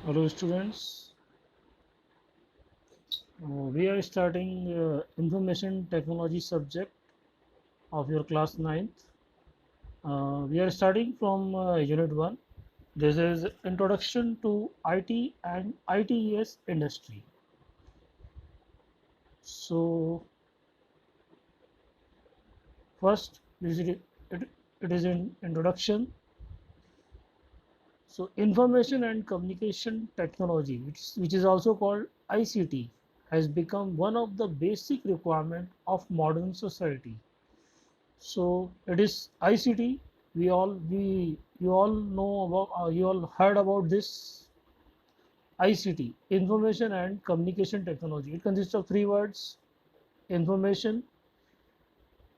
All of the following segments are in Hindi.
Hello students, we are starting information technology subject of your class ninth. We are starting from unit 1. This is introduction to IT and ITES industry. So first it is in introduction. So information and communication technology, which is also called ICT, has become one of the basic requirement of modern society. So it is ICT. We you all know about you all heard about this ICT, information and communication technology. It consists of three words: information,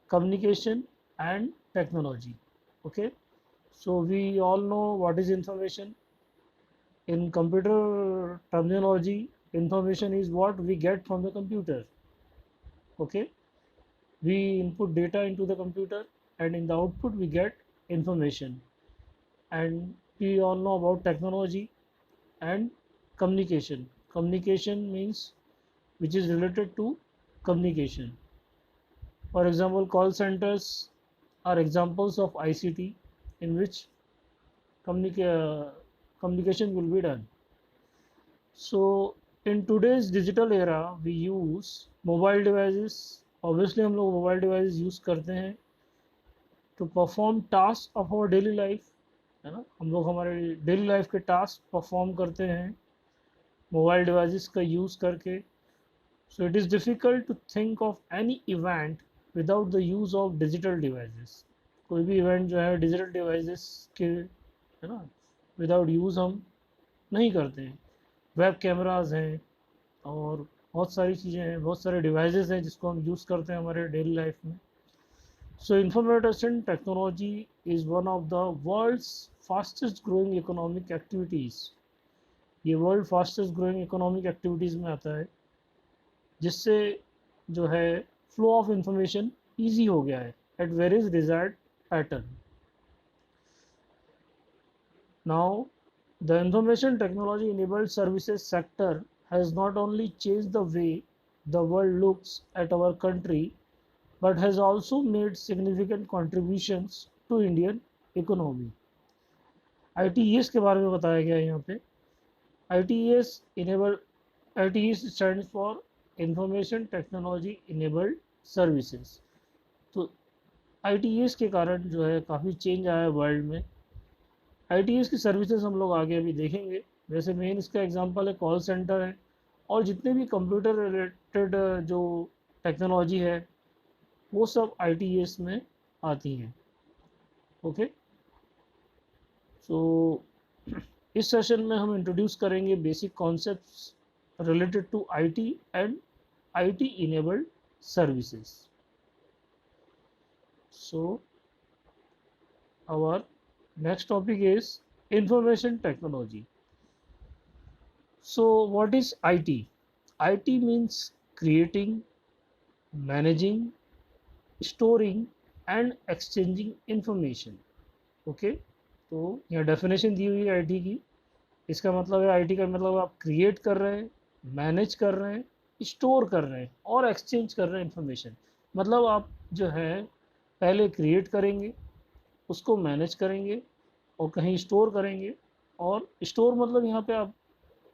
communication, and technology. Okay. So we all know what is information. In computer terminology, information is what we get from the computer. Okay. We input data into the computer, and in the output we get information. And we all know about technology and communication. Communication means which is related to communication. For example, call centers are examples of ICT in which communication will be done. So in today's digital era we use mobile devices. Obviously हम लोग मोबाइल डिवाइस यूज़ करते हैं to perform task of our daily life, है ना। हम लोग हमारे डेली लाइफ के टास्क परफॉर्म करते हैं मोबाइल डिवाइसेस का यूज़ करके. So it is difficult to think of any event without the use of digital devices. कोई भी इवेंट जो है डिजिटल डिवाइसेस के, है ना, विदाउट यूज़ हम नहीं करते हैं. वेब कैमराज हैं और बहुत सारी चीज़ें हैं, बहुत सारे डिवाइसेस हैं जिसको हम यूज़ करते हैं हमारे डेली लाइफ में. So information technology is one of the world's fastest growing economic activities. ये world fastest growing economic activities में आता है, जिससे जो है फ्लो ऑफ इंफॉर्मेशन ईजी हो गया है at various desired pattern. Now the information technology enabled services sector has not only change the way the world looks at our country but has also made significant contributions to Indian economy. ITES के बारे में बताया गया है यहाँ पे. ITES enable ITES stands for Information Technology Enabled Services. तो ITES के कारण जो है काफ़ी चेंज आया है वर्ल्ड में. ITES की सर्विसेज हम लोग आगे अभी देखेंगे. वैसे मेन इसका एग्जांपल है कॉल सेंटर है, और जितने भी कंप्यूटर रिलेटेड जो टेक्नोलॉजी है वो सब ITES में आती हैं. ओके. सो इस सेशन में हम इंट्रोड्यूस करेंगे basic concepts related to IT and IT enabled services. So our next topic is information technology. So what is IT? IT means creating, managing, storing and exchanging information. Okay. तो यहाँ डेफिनेशन दी हुई है आईटी की. इसका मतलब है आईटी का मतलब आप क्रिएट कर रहे हैं, मैनेज कर रहे हैं, स्टोर कर रहे हैं और एक्सचेंज कर रहे हैं इंफॉर्मेशन. मतलब आप जो है पहले क्रिएट करेंगे, उसको मैनेज करेंगे और कहीं स्टोर करेंगे. और स्टोर मतलब यहाँ पे आप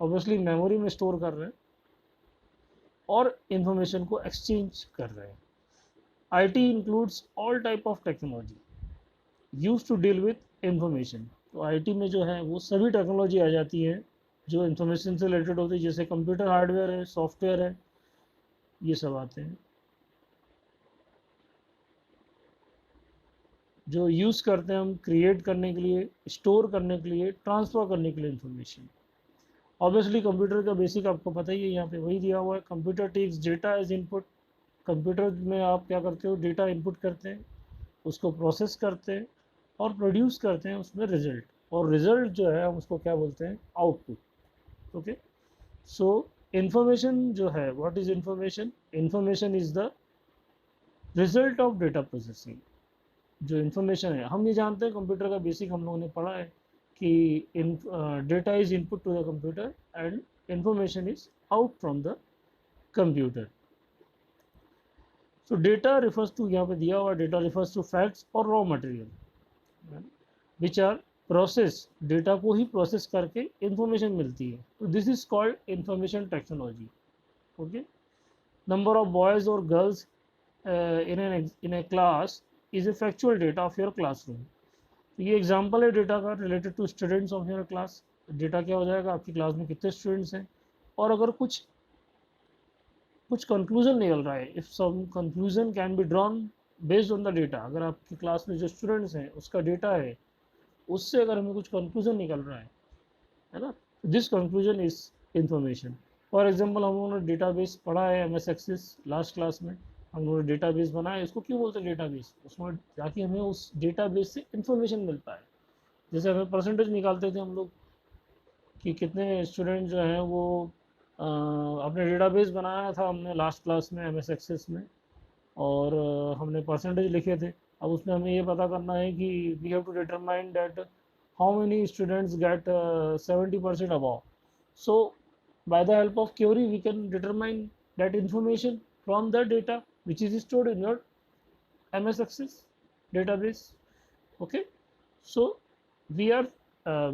ऑब्वियसली मेमोरी में स्टोर कर रहे हैं और इंफॉर्मेशन को एक्सचेंज कर रहे हैं. IT includes all type of technology used to deal with information. तो IT में जो है वो सभी टेक्नोलॉजी आ जाती है जो इंफॉर्मेशन से रिलेटेड होती है, जैसे कंप्यूटर हार्डवेयर है, सॉफ्टवेयर है, ये सब आते हैं जो यूज़ करते हैं हम क्रिएट करने के लिए, स्टोर करने के लिए, ट्रांसफ़र करने के लिए इंफॉर्मेशन. ऑब्वियसली कंप्यूटर का बेसिक आपको पता ही है, यहाँ पे वही दिया हुआ है. Computer takes data as input. Computer में आप क्या करते हो, डेटा इनपुट करते हैं, उसको प्रोसेस करते हैं और प्रोड्यूस करते हैं उसमें रिजल्ट. और रिजल्ट जो है हम उसको क्या बोलते हैं, आउटपुट. ओके. सो इंफॉर्मेशन जो है, what is information? Information is the result of data processing. जो इंफॉर्मेशन है, हम ये जानते हैं कंप्यूटर का बेसिक हम लोगों ने पढ़ा है कि data is input to the computer and information is out from the computer. So data refers to, यहाँ पे दिया हुआ डेटा रिफर्स टू फैक्ट्स और raw material which are process. Data को ही प्रोसेस करके इंफॉर्मेशन मिलती है. तो this is called information technology. Okay. Number of boys और girls in a class is a factual data of your classroom. तो ये एग्जांपल है डेटा का related to students of your class. Data क्या हो जाएगा, आपकी क्लास में कितने स्टूडेंट्स हैं, और अगर कुछ कंक्लूजन निकल रहा है, if some conclusion can be drawn based on the data. अगर आपकी क्लास में जो स्टूडेंट्स हैं उसका डेटा है, उससे अगर हमें कुछ कंक्लूजन निकल रहा है ना, this conclusion is information. For example हम लोगों ने डेटाबेस पढ़ा है MS एक्सेस लास्ट क्लास में. हम लोगों ने डेटाबेस बनाया, इसको क्यों बोलते हैं डेटाबेस, उसमें ताकि हमें उस डेटाबेस से इंफॉर्मेशन मिल पाए. जैसे हमें परसेंटेज निकालते थे हम लोग कि कितने स्टूडेंट जो हैं वो अपने डेटाबेस बनाया था हमने लास्ट क्लास में MS एक्सेस में, और हमने परसेंटेज लिखे थे. अब उसमें हमें ये पता करना है कि we have to determine that how many students get 70% above. So by the help of query we can determine that information from the data which is stored in your MS Access database. Okay, so we are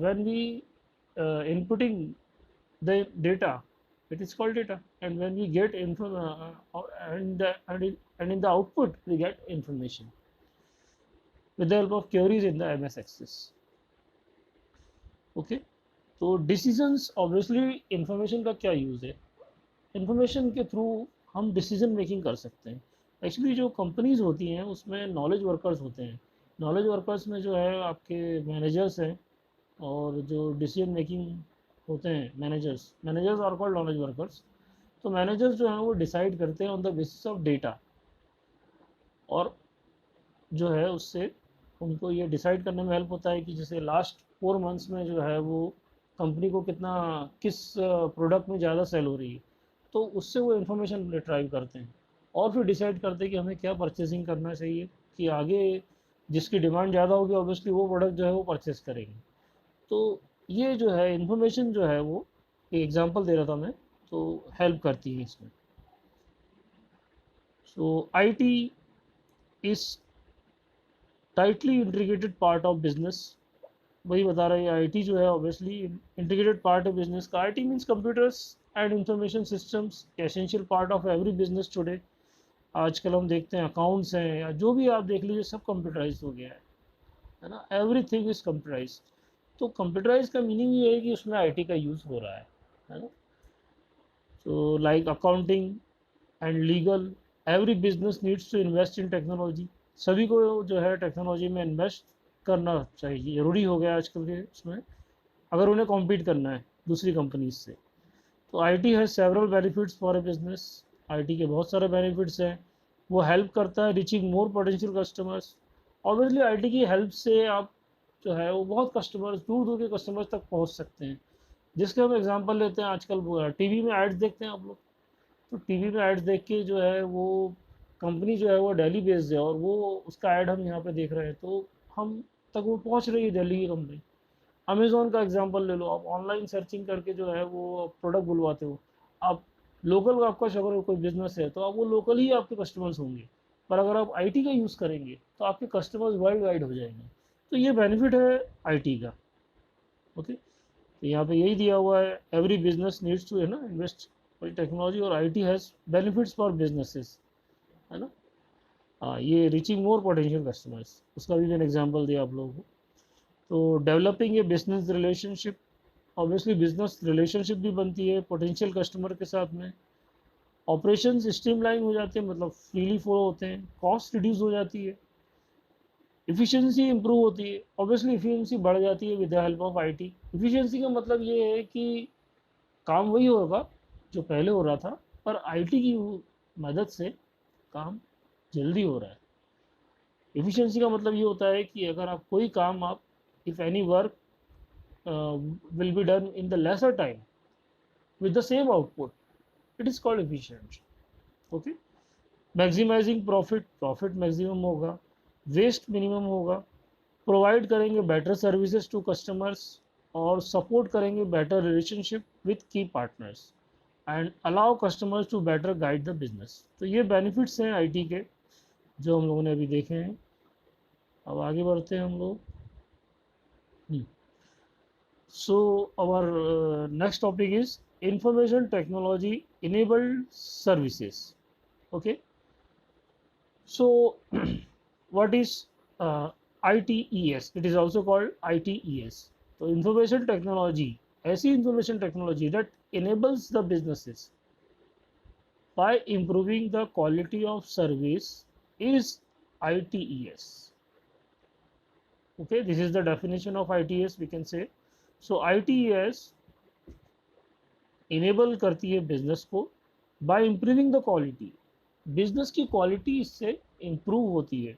when we inputting the data, it is called data, and when we get and in the output we get information with the help of queries in the MS Access. Okay. तो डिसीजंस, ऑब्वियसली इंफॉर्मेशन का क्या यूज़ है, इंफॉर्मेशन के थ्रू हम डिसीजन मेकिंग कर सकते हैं. एक्चुअली जो कंपनीज़ होती हैं उसमें नॉलेज वर्कर्स होते हैं. नॉलेज वर्कर्स में जो है आपके मैनेजर्स हैं, और जो डिसीजन मेकिंग होते हैं managers are called knowledge workers. तो मैनेजर्स जो हैं वो डिसाइड करते हैं on the basis of data, और जो है उससे उनको ये डिसाइड करने में हेल्प होता है कि जैसे लास्ट 4 मंथ्स में जो है वो कंपनी को किस प्रोडक्ट में ज़्यादा सेल हो रही है, तो उससे वो इन्फॉर्मेशन रिट्राइव करते हैं, और फिर डिसाइड करते हैं कि हमें क्या परचेसिंग करना चाहिए, कि आगे जिसकी डिमांड ज़्यादा होगी ऑब्वियसली वो प्रोडक्ट जो है वो परचेस करेंगे. तो ये जो है इन्फॉर्मेशन जो है वो एग्जांपल दे रहा था मैं, तो हेल्प करती है इसमें. सो IT is tightly integrated part of business. वही बता रहे हैं, IT जो है ऑब्वियसली इंटीग्रेटेड पार्ट है बिजनेस का. IT means computers and information systems, essential part of every business today. आजकल हम देखते हैं अकाउंट्स हैं या जो भी आप देख लीजिए सब कंप्यूटराइज हो गया है ना. Everything is computerise. तो कंप्यूटराइज का मीनिंग ये है कि उसमें IT का यूज़ हो रहा है ना. तो like accounting and legal, every business needs to invest in technology. सभी को जो है टेक्नोलॉजी में इन्वेस्ट करना चाहिए, ज़रूरी हो गया आजकल के उसमें, अगर उन्हें कॉम्पीट करना है दूसरी कंपनीज से. तो IT has several benefits for a business. IT के बहुत सारे बेनिफिट्स हैं. वो हेल्प करता है reaching more potential customers. Obviously IT की हेल्प से आप जो है वो बहुत कस्टमर्स, दूर दूर के कस्टमर्स तक पहुंच सकते हैं. जिसके हम एग्जांपल लेते हैं, आजकल टीवी में एड्स देखते हैं आप लोग. तो टीवी में एड्स देख के जो है वो कंपनी जो है वो दिल्ली बेस्ड है, और वो उसका ऐड हम यहाँ पे देख रहे हैं, तो हम तक वो पहुँच रही है दिल्ली की कंपनी. अमेज़ोन का एग्जांपल ले लो, आप ऑनलाइन सर्चिंग करके जो है वो प्रोडक्ट बुलवाते हो. आप लोकल, आपका अगर कोई बिजनेस है तो आप वो लोकल ही आपके कस्टमर्स होंगे, पर अगर आप IT का यूज़ करेंगे तो आपके कस्टमर्स वर्ल्ड वाइड हो जाएंगे. तो ये बेनिफिट है IT का. ओके. तो यहाँ पे यही दिया हुआ है, एवरी बिजनेस नीड्स टू है ना इन्वेस्ट टेक्नोलॉजी, और IT has benefits for businesses, है ना. हाँ, ये रीचिंग मोर पोटेंशियल कस्टमर्स, उसका भी मैंने एग्जांपल दिया आप लोगों को. तो developing a business relationship, obviously business relationship भी बनती है पोटेंशियल कस्टमर के साथ में. ऑपरेशंस स्ट्रीमलाइन हो जाते हैं, मतलब फ्रीली फ्लो होते हैं. कॉस्ट रिड्यूस हो जाती है. इफ़िशियंसी इंप्रूव होती है. ऑब्वियसली इफ़िशियंसी बढ़ जाती है with the help of IT. Efficiency का मतलब ये है कि काम वही होगा जो पहले हो रहा था, पर IT की मदद से काम जल्दी हो रहा है. इफ़िशियंसी का मतलब ये होता है कि अगर आप कोई काम, आप if any work will be done in the lesser time with the same output, it is called efficient. Okay. Maximising profit, profit maximum होगा, वेस्ट मिनिमम होगा, प्रोवाइड करेंगे बेटर सर्विसेज टू कस्टमर्स और सपोर्ट करेंगे better relationship with key partners and allow customers to better guide the business. तो ये बेनिफिट्स हैं आईटी के जो हम लोगों ने अभी देखे हैं। अब आगे बढ़ते हैं हम लोग। So our next topic is information technology enabled services. Okay, so what is ITES? It is also called ITES. तो इंफॉर्मेशन टेक्नोलॉजी, ऐसी information technology that enables the businesses by improving the quality of service is ITES. Okay, this is the definition of ITES, we can say. So ITES enable करती है बिजनेस को by improving the quality. Business की क्वालिटी इससे इम्प्रूव होती है,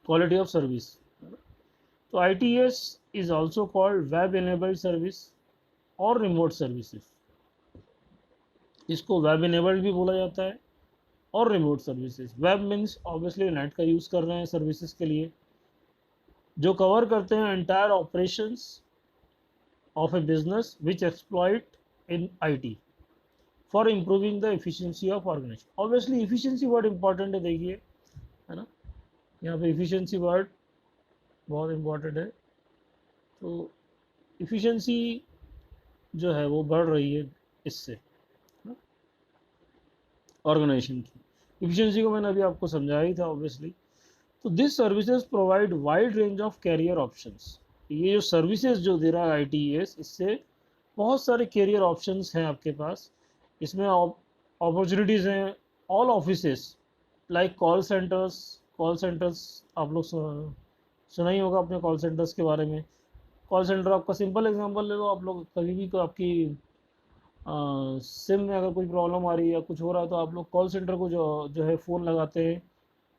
क्वालिटी ऑफ सर्विस। तो ITES is also called web enabled service और रिमोट सर्विसेज। इसको वेब इनेबल्ड भी बोला जाता है और remote services. Web means obviously net का यूज़ कर रहे हैं सर्विसेज के लिए, जो कवर करते हैं entire operations of a business which exploit in IT for improving the efficiency of organisation. Obviously efficiency word important है, देखिए, है ना, यहाँ पे एफिशिएंसी वर्ड बहुत इम्पॉर्टेंट है। तो एफिशिएंसी जो है वो बढ़ रही है इससे, ऑर्गेनाइजेशन की एफिशिएंसी को मैंने अभी आपको समझाया ही था ऑब्वियसली। तो this services provide wide range of career options. ये जो सर्विसेज जो दे रहा है ITES, इससे बहुत सारे कैरियर ऑप्शंस हैं आपके पास। इसमें अपॉर्चुनिटीज़ हैं all offices like call centres आप लोग सुना ही होगा अपने कॉल सेंटर्स के बारे में। कॉल सेंटर आपका सिंपल एग्जांपल ले लो, आप लोग कभी भी को आपकी सिम में अगर कोई प्रॉब्लम आ रही है या कुछ हो रहा है तो आप लोग कॉल सेंटर को जो है फ़ोन लगाते हैं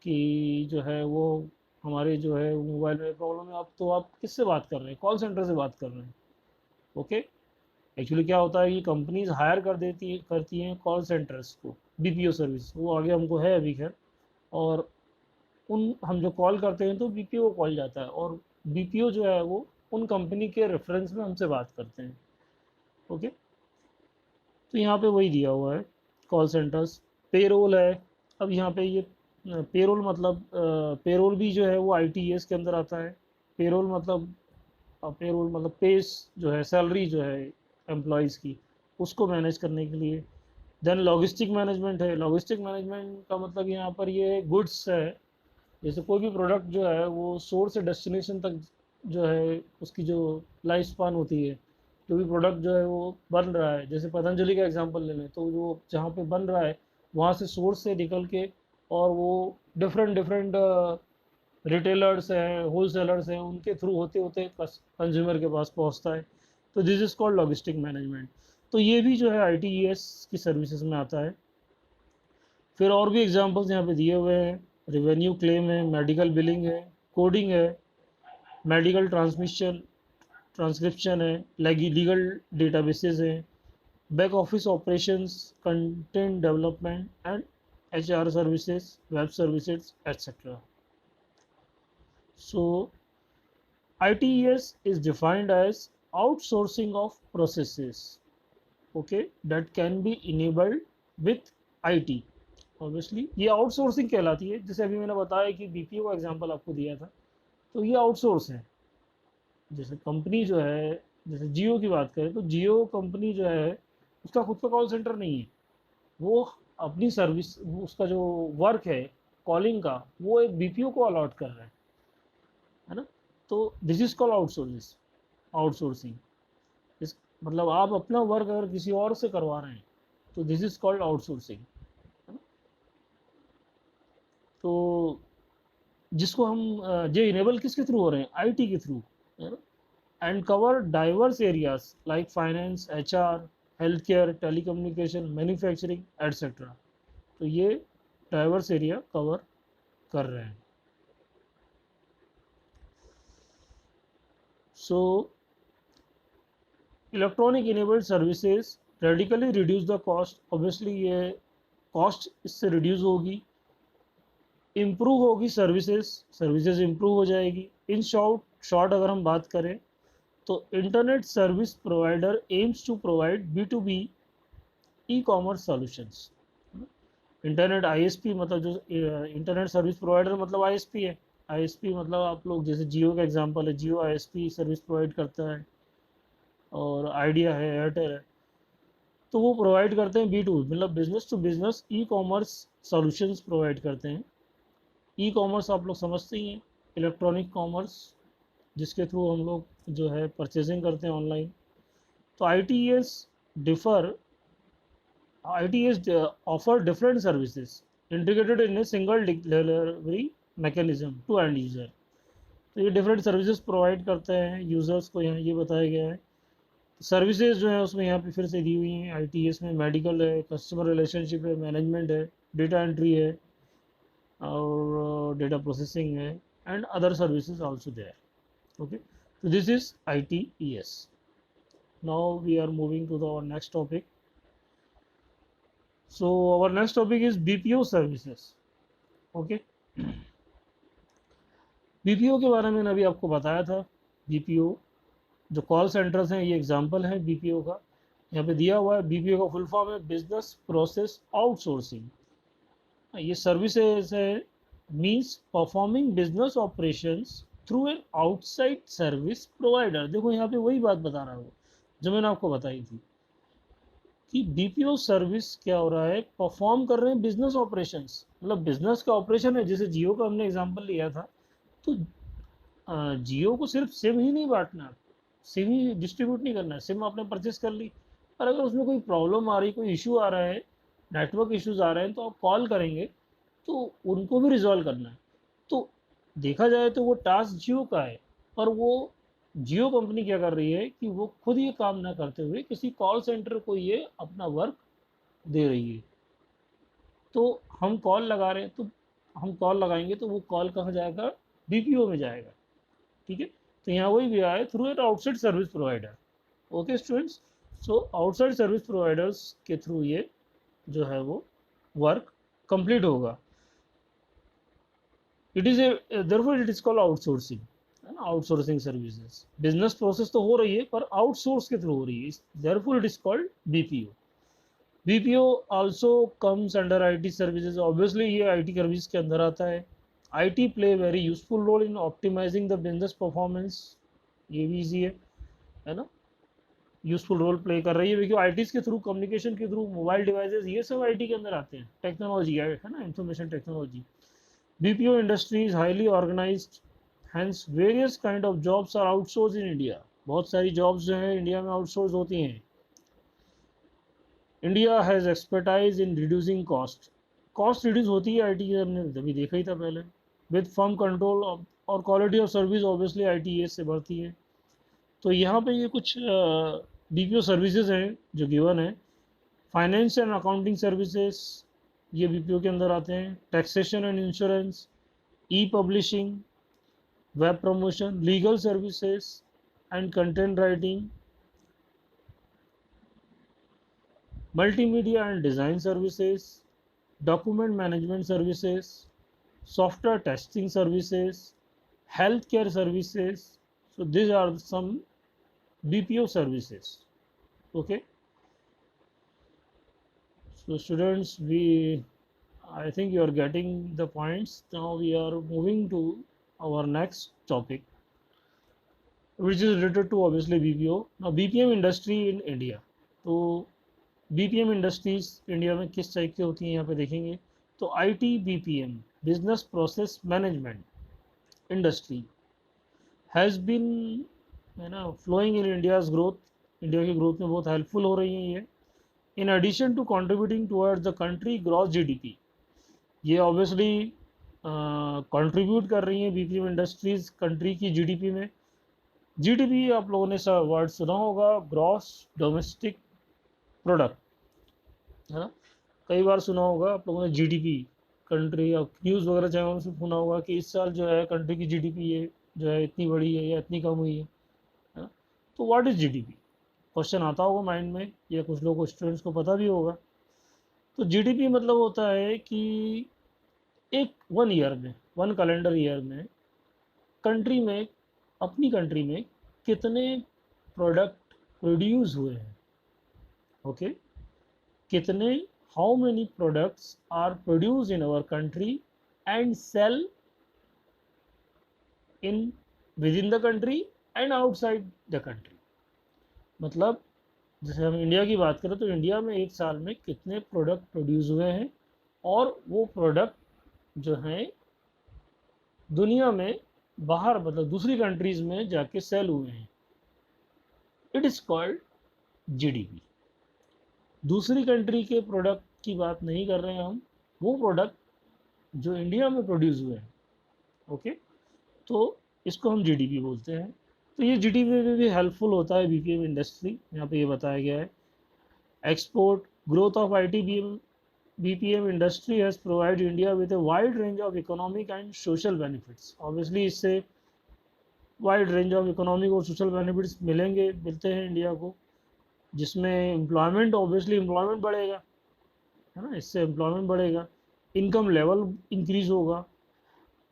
कि जो है वो हमारे जो है मोबाइल में प्रॉब्लम है। आप तो आप किससे बात कर रहे हैं? कॉल सेंटर से बात कर रहे हैं। ओके, एक्चुअली क्या होता है कि कंपनीज हायर करती हैं कॉल सेंटर्स को, BPO सर्विस, वो आगे हमको है अभी खैर। और हम जो कॉल करते हैं तो BPO कॉल जाता है और BPO जो है वो उन कंपनी के रेफरेंस में हमसे बात करते हैं। ओके, तो यहाँ पे वही दिया हुआ है कॉल सेंटर्स। पेरोल है, अब यहाँ पे ये पेरोल मतलब पेरोल भी जो है वो ITES के अंदर आता है। पेरोल मतलब पेस जो है, सैलरी जो है एम्प्लॉयज़ की, उसको मैनेज करने के लिए। देन लॉजिस्टिक मैनेजमेंट है। लॉजिस्टिक मैनेजमेंट का मतलब यहाँ पर ये गुड्स है, जैसे कोई भी प्रोडक्ट जो है वो सोर्स से डेस्टिनेशन तक जो है उसकी जो लाइफ स्पान होती है, जो भी प्रोडक्ट जो है वो बन रहा है, जैसे पतंजलि का एग्जांपल ले लें तो वो जहाँ पे बन रहा है वहाँ से सोर्स से निकल के और वो डिफरेंट रिटेलर्स हैं, होलसेलर्स हैं, उनके थ्रू होते होते कंज्यूमर के पास पहुँचता है। तो this is called logistic management. तो ये भी जो है ITES की सर्विसेज में आता है। फिर और भी एग्जांपल्स यहाँ पे दिए हुए हैं, रेवेन्यू क्लेम है, मेडिकल बिलिंग है, कोडिंग है, मेडिकल ट्रांसक्रिप्शन है, लीगल डेटाबेसेस हैं, back office operations, content development and HR services, web services etcetera. So ITES is defined as outsourcing of processes, okay, that can be enabled with IT। Obviously ये आउटसोर्सिंग कहलाती है। जैसे अभी मैंने बताया कि BPO का एग्जांपल आपको दिया था, तो ये आउटसोर्स है। जैसे कंपनी जो है, जैसे जियो की बात करें तो जियो कंपनी जो है उसका खुद का कॉल सेंटर नहीं है, वो अपनी सर्विस, उसका जो वर्क है कॉलिंग का, वो एक BPO को अलॉट कर रहा है ना। तो दिस इज कॉल्ड आउटसोर्सिंग। इस मतलब आप अपना वर्क अगर किसी और से करवा रहे हैं तो दिस इज कॉल्ड आउटसोर्सिंग। तो जिसको हम ये इनेबल किसके थ्रू हो रहे हैं? IT के through, and cover diverse areas like finance, HR, health care, telecommunication, manufacturing etcetera. तो ये डाइवर्स एरिया कवर कर रहे हैं। So electronic enabled services radically reduce the cost. Obviously ये कॉस्ट इससे रिड्यूस होगी, इम्प्रूव होगी सर्विसेज इम्प्रूव हो जाएगी, इन शॉर्ट अगर हम बात करें तो internet service provider aims to provide B2B e commerce solutions. Internet ISP मतलब जो इंटरनेट सर्विस प्रोवाइडर मतलब आईएसपी है। आईएसपी मतलब आप लोग जैसे जियो का एग्जांपल है, जियो आईएसपी सर्विस प्रोवाइड करता है, और आइडिया है, एयरटेल है। तो वो प्रोवाइड करते हैं B2, मतलब business to business e commerce solutions provide करते हैं। ई कॉमर्स आप लोग समझते ही हैं, इलेक्ट्रॉनिक कॉमर्स, जिसके थ्रू हम लोग जो है परचेजिंग करते हैं ऑनलाइन। तो differ ITS offer different services integrated in a single delivery mechanism to end user। तो ये डिफरेंट सर्विसेज प्रोवाइड करते हैं यूज़र्स को, यहाँ ये बताया गया है। सर्विसेज जो है उसमें यहाँ पे फिर से दी हुई हैं। ITS में मेडिकल है, कस्टमर रिलेशनशिप है, मैनेजमेंट है, डेटा एंट्री है, और डेटा प्रोसेसिंग है, and other services also there. Okay, तो this is ITES। Now we are moving to the our next topic. So our next topic is BPO services। Okay, BPO के बारे में मैंने अभी आपको बताया था। BPO जो कॉल सेंटर्स हैं, ये एग्जांपल है BPO का। यहाँ पे दिया हुआ है, BPO का फुल फॉर्म है बिजनेस प्रोसेस आउटसोर्सिंग। ये सर्विसेज है, means performing business operations through an outside service provider. देखो यहाँ पे वही बात बता रहा हूँ जो मैंने आपको बताई थी कि BPO सर्विस क्या हो रहा है, परफॉर्म कर रहे हैं बिजनेस ऑपरेशंस, मतलब बिजनेस का ऑपरेशन है। जैसे जियो का हमने एग्जांपल लिया था, तो जियो को सिर्फ सिम ही नहीं बांटना, सिम ही डिस्ट्रीब्यूट नहीं करना है। सिम आपने परचेस कर ली, पर अगर उसमें कोई प्रॉब्लम आ रही, कोई इशू आ रहा है, नेटवर्क इश्यूज आ रहे हैं, तो आप कॉल करेंगे तो उनको भी रिजॉल्व करना है। तो देखा जाए तो वो टास्क जियो का है, पर वो जियो कंपनी क्या कर रही है कि वो खुद ये काम ना करते हुए किसी कॉल सेंटर को ये अपना वर्क दे रही है। तो हम कॉल लगा रहे हैं, तो हम कॉल लगाएंगे तो वो कॉल कहाँ जाएगा, BPO में जाएगा। ठीक है, तो यहाँ वही भी आया through an outside service provider. Okay students, so outside service providers के थ्रू ये जो है वो वर्क कंप्लीट होगा। It is a therefore it is called outsourcing, है ना, आउटसोर्सिंग सर्विसेज। बिजनेस प्रोसेस तो हो रही है पर आउटसोर्स के थ्रू हो रही है, therefore it is called BPO। BPO also comes under IT services. Obviously ये IT सर्विस के अंदर आता है। IT play very useful role in optimising the business performance. ये भी ईजी है ना, यूजफुल रोल प्ले कर रही है, क्योंकि ITs के थ्रू, कम्युनिकेशन के थ्रू, मोबाइल डिवाइसेस, ये सब IT के अंदर आते हैं। टेक्नोलॉजी है ना, information technology. BPO industry is highly organised, hence various kind of jobs are outsource in India. बहुत सारी जॉब्स जो है इंडिया में आउटसोर्स होती हैं। India has expertise in reducing cost. Cost reduce होती है IT की, हमने अभी देखा ही था पहले। विद फर्म कंट्रोल और quality of service obviously ITS से बढ़ती है। तो यहाँ पे ये कुछ BPO सर्विसेज हैं जो गिवन है। फाइनेंस एंड अकाउंटिंग सर्विसेज, ये BPO के अंदर आते हैं। Taxation and insurance, E publishing, web promotion, legal services and content writing, multimedia and design services, document management services, software testing services, healthcare services. So these are some BPO services. Okay, so students, I think you are getting the points. Now we are moving to our next topic, which is related to obviously BPO. Now BPM industry in India. तो BPM इंडस्ट्रीज इंडिया में किस टाइप की होती हैं यहाँ पे देखेंगे। तो IT BPM business process management industry has been, है ना, flowing in India's growth. India की ग्रोथ में बहुत हेल्पफुल हो रही है ये। In addition to contributing towards the country gross GDP, ये ऑब्वियसली कंट्रीब्यूट कर रही हैं BPM इंडस्ट्रीज कंट्री की GDP में। GDP आप लोगों ने वर्ड सुना होगा, ग्रॉस डोमेस्टिक प्रोडक्ट, है ना। कई बार सुना होगा आप लोगों ने GDP, कंट्री और न्यूज़ वगैरह चैनलों से सुना होगा कि इस साल जो है कंट्री की GDP ये जो है इतनी बड़ी है या इतनी कम हुई है ना। तो व्हाट इज़ GDP, क्वेश्चन आता होगा माइंड में, या कुछ लोगों को, स्टूडेंट्स को पता भी होगा। तो GDP मतलब होता है कि एक 1 ईयर में, 1 कैलेंडर ईयर में कंट्री में, अपनी कंट्री में कितने प्रोडक्ट प्रोड्यूस हुए हैं, ओके, कितने, how many products are produce in our country and sell in with in the country and outside the country. मतलब जैसे हम इंडिया की बात करें तो इंडिया में एक साल में कितने प्रोडक्ट प्रोड्यूस हुए हैं और वो प्रोडक्ट जो हैं दुनिया में बाहर, मतलब दूसरी कंट्रीज में जाके सेल हुए हैं, इट इज़ कॉल्ड जीडीपी। दूसरी कंट्री के प्रोडक्ट की बात नहीं कर रहे हैं हम, वो प्रोडक्ट जो इंडिया में प्रोड्यूस हुए हैं, ओके, तो इसको हम जीडीपी बोलते हैं। तो ये जीडीपी में भी हेल्पफुल होता है बीपीएम इंडस्ट्री, यहाँ पे ये बताया गया है। Export growth of IT BPM industry has provide India with a wide range of economic and social benefits. Obviously इससे वाइड रेंज ऑफ इकोनॉमिक और सोशल बेनिफिट्स मिलते हैं इंडिया को, जिसमें एम्प्लॉयमेंट, ऑब्वियसली एम्प्लॉयमेंट बढ़ेगा, है ना, इससे एम्प्लॉयमेंट बढ़ेगा, इनकम लेवल इंक्रीज होगा,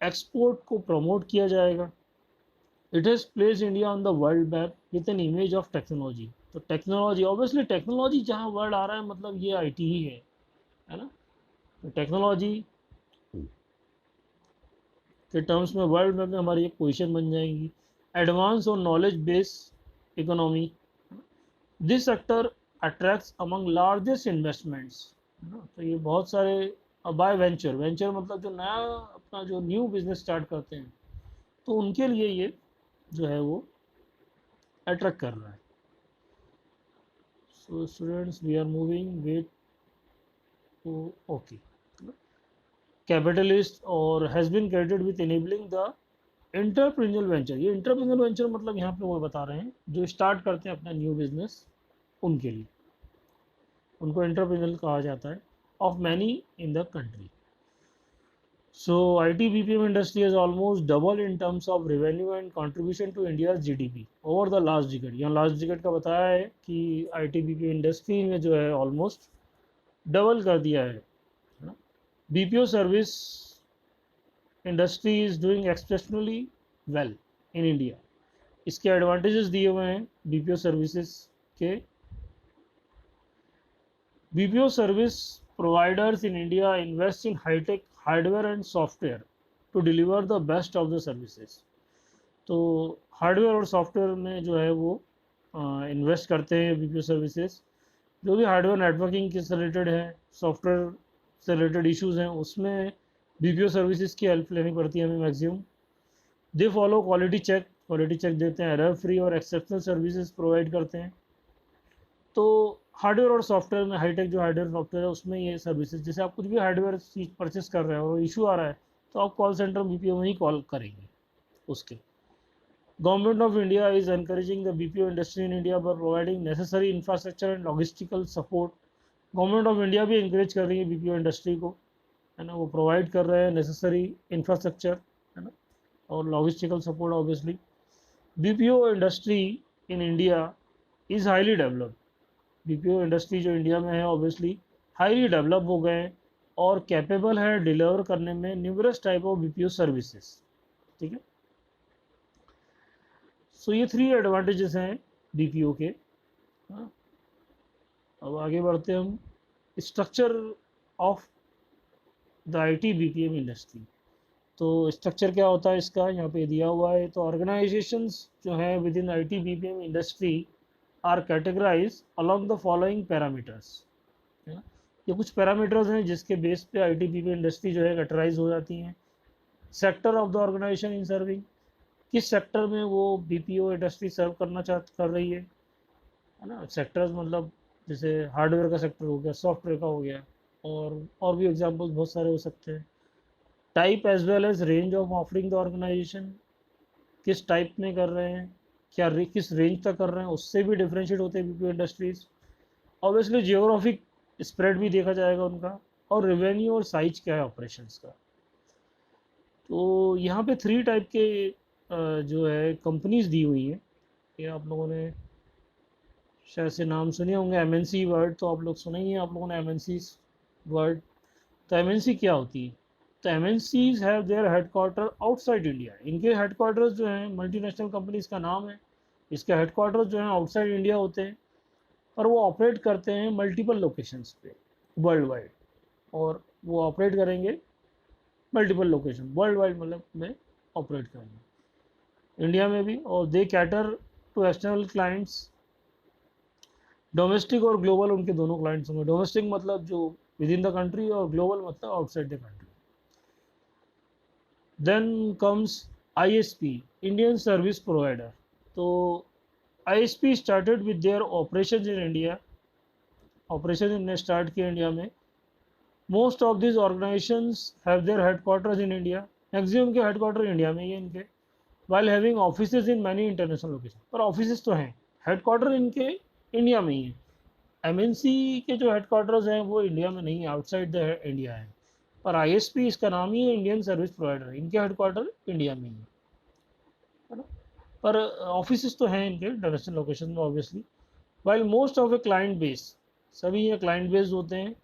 एक्सपोर्ट को प्रमोट किया जाएगा। It has place India on the world map with an image of technology. तो टेक्नोलॉजी, ऑब्वियसली टेक्नोलॉजी जहाँ वर्ड आ रहा है मतलब ये आईटी ही है ना। तो टेक्नोलॉजी के टर्म्स में वर्ल्ड मैप में हमारी एक पोजीशन बन जाएगी। एडवांस और knowledge base economy, this sector attracts among largest investments, है ना। तो ये बहुत सारे बाय वेंचर, वेंचर मतलब जो नया अपना जो न्यू बिजनेस स्टार्ट करते हैं तो उनके लिए ये जो है वो अट्रैक्ट कर रहा है। So students we are moving wait to okay. Capitalist और has been credited with enabling the entrepreneurial venture. ये एंटरप्रेन्योरल वेंचर मतलब यहाँ पे वो बता रहे हैं जो स्टार्ट करते हैं अपना न्यू बिजनेस, उनके लिए, उनको एंटरप्रेन्योरल कहा जाता है, of many in the country. So IT BPM industry has almost doubled in terms of revenue and contribution to India's GDP over the last decade। यहाँ लास्ट डिकेड का बताया है कि IT BPM इंडस्ट्री में जो है ऑलमोस्ट डबल कर दिया है ना। BPO service industry is doing exceptionally well in India. इसके एडवांटेजेस दिए हुए हैं BPO सर्विसेज के। BPO service providers in India invest in high-tech hardware and software to deliver the best of the services। तो हार्डवेयर और सॉफ्टवेयर में जो है वो इन्वेस्ट करते हैं BPO सर्विसेज। जो भी हार्डवेयर नेटवर्किंग के से रिलेटेड है, सॉफ्टवेयर से रिलेटेड इश्यूज हैं, उसमें BPO सर्विसेज की हेल्प लेनी पड़ती है हमें maximum. They follow quality check देते हैं, एरर फ्री और एक्सेप्शनल सर्विसेज प्रोवाइड करते हैं। तो हार्डवेयर और सॉफ्टवेयर में, हाईटेक जो हार्डवेयर सॉफ्टवेयर है उसमें ये सर्विसेज, जैसे आप कुछ भी हार्डवेयर चीज परचेस कर रहे हो और इशू आ रहा है तो आप कॉल सेंटर BPO में ही कॉल करेंगे उसके। Government of India is encouraging the BPO industry in India by providing necessary infrastructure and logistical support. Government of India भी इंकरेज कर रही है BPO इंडस्ट्री को, है ना, वो प्रोवाइड कर रहे हैं नेसेसरी इंफ्रास्ट्रक्चर, है ना, और logistical support. Obviously BPO industry in India is highly developed. BPO industry जो इंडिया में है ऑब्वियसली हाईली डेवलप हो गए और कैपेबल है डिलीवर करने में numerous type of BPO services, ठीक है। सो ये 3 एडवांटेजेस हैं BPO के। हाँ, अब आगे बढ़ते हैं हम। Structure of the IT BPM industry. तो स्ट्रक्चर क्या होता है इसका, यहाँ पे दिया हुआ है। तो ऑर्गेनाइजेशंस जो है within IT BPM industry are categorise along the following parameters, है ना। ये कुछ पैरामीटर्स हैं जिसके बेस पे IT BPM इंडस्ट्री जो है कैटेगराइज हो जाती हैं। Sector of the organisation in serving, किस सेक्टर में वो BPO इंडस्ट्री सर्व कर रही है ना। सेक्टर्स मतलब जैसे हार्डवेयर का सेक्टर हो गया, सॉफ्टवेयर का हो गया, और भी एग्जाम्पल्स बहुत सारे हो सकते हैं। Type as well as range of offering the organisation, किस टाइप में कर रहे हैं, किस रेंज तक कर रहे हैं, उससे भी डिफ्रेंशिएट होते हैं BPO industries. Obviously geographic spread भी देखा जाएगा उनका, और रेवेन्यू और साइज क्या है ऑपरेशंस का। तो यहाँ पे 3 टाइप के जो है कंपनीज दी हुई है। ये आप लोगों ने शायद से नाम सुने होंगे, MNC वर्ड तो आप लोग सुने ही हैं आप लोगों ने, MNC वर्ड। तो MNC क्या होती है, तो MNCs have their headquarter outside India. इनके हेडक्वार्टर्स जो हैं, मल्टीनेशनल कंपनीज का नाम है, इसके हेडक्वार्टर्स जो हैं आउटसाइड इंडिया होते हैं, और वो ऑपरेट करते हैं मल्टीपल लोकेशंस पे वर्ल्ड वाइड, और वो ऑपरेट करेंगे मल्टीपल लोकेशन वर्ल्ड वाइड, मतलब में ऑपरेट करेंगे इंडिया में भी। और they cater to external clients, domestic और ग्लोबल उनके दोनों क्लाइंट्स होंगे। डोमेस्टिक मतलब जो विद इन द कंट्री, और ग्लोबल मतलब outside the country. Then comes ISP, Indian service provider. तो ISP started with their operation in India, operation इनने स्टार्ट किया इंडिया में। Most of this organisations have their headquarters in India, maximum के हेडक्वार्टर इंडिया में ही है इनके। While having offices in many international location, पर ऑफिसेज तो हैं, हेडक्वार्टर इनके इंडिया में ही है। MNC के जो हेडक्वार्टर्स हैं वो इंडिया में नहीं है, आउटसाइड द इंडिया है। पर ISP इसका नाम ही है, इंडियन सर्विस प्रोवाइडर, इनके हेडक्वार्टर इंडिया में ही है ना। पर ऑफिसेज तो हैं इनके इंटरनेशनल लोकेशन में obviously. While most of a client base, सभी ये क्लाइंट बेस होते हैं,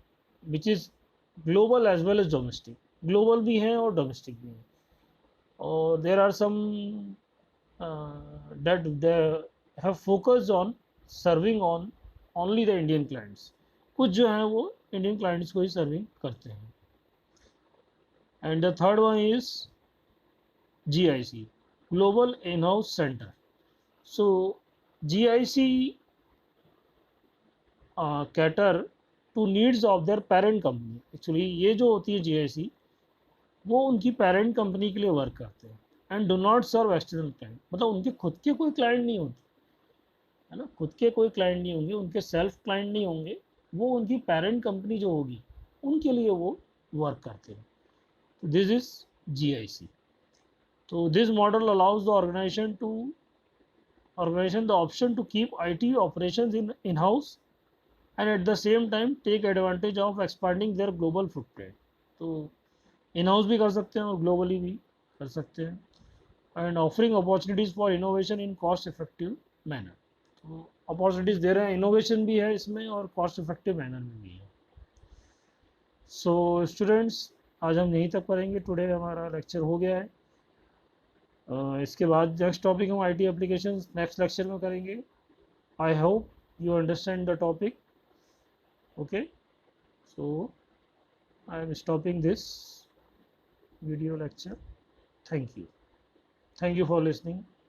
which is global as well as domestic, global भी हैं और डोमेस्टिक भी हैं। और there are some that they have focused on serving on only the Indian clients, कुछ जो हैं वो इंडियन क्लाइंट्स को ही सर्विंग करते हैं। And the third one is GIC, global in house centre. So GIC cater to needs of their parent company. Actually ये जो होती है GIC, वो उनकी पेरेंट कंपनी के लिए वर्क करते हैं। And do not serve external client, मतलब उनके खुद के कोई क्लाइंट नहीं होते, है ना, खुद के कोई क्लाइंट नहीं होंगे, उनके सेल्फ क्लाइंट नहीं होंगे, वो उनकी पेरेंट कंपनी जो होगी उनके लिए वो वर्क करते हैं। This is GIC। तो this model allows the organization the option to keep IT operations in house and at the same time take advantage of expanding their global footprint। तो इन हाउस भी कर सकते हैं और ग्लोबली भी कर सकते हैं। And offering opportunities for innovation in cost effective manner. तो अपॉर्चुनिटीज़ दे रहे हैं, इनोवेशन भी है इसमें और कॉस्ट इफेक्टिव मैनर में भी है। सो स्टूडेंट्स, आज हम यहीं तक पढ़ेंगे, टुडे हमारा लेक्चर हो गया है। इसके बाद नेक्स्ट टॉपिक हम IT एप्लीकेशन नेक्स्ट लेक्चर में करेंगे। I hope you understand the topic. Okay, so I am stopping this video lecture. Thank you for listening.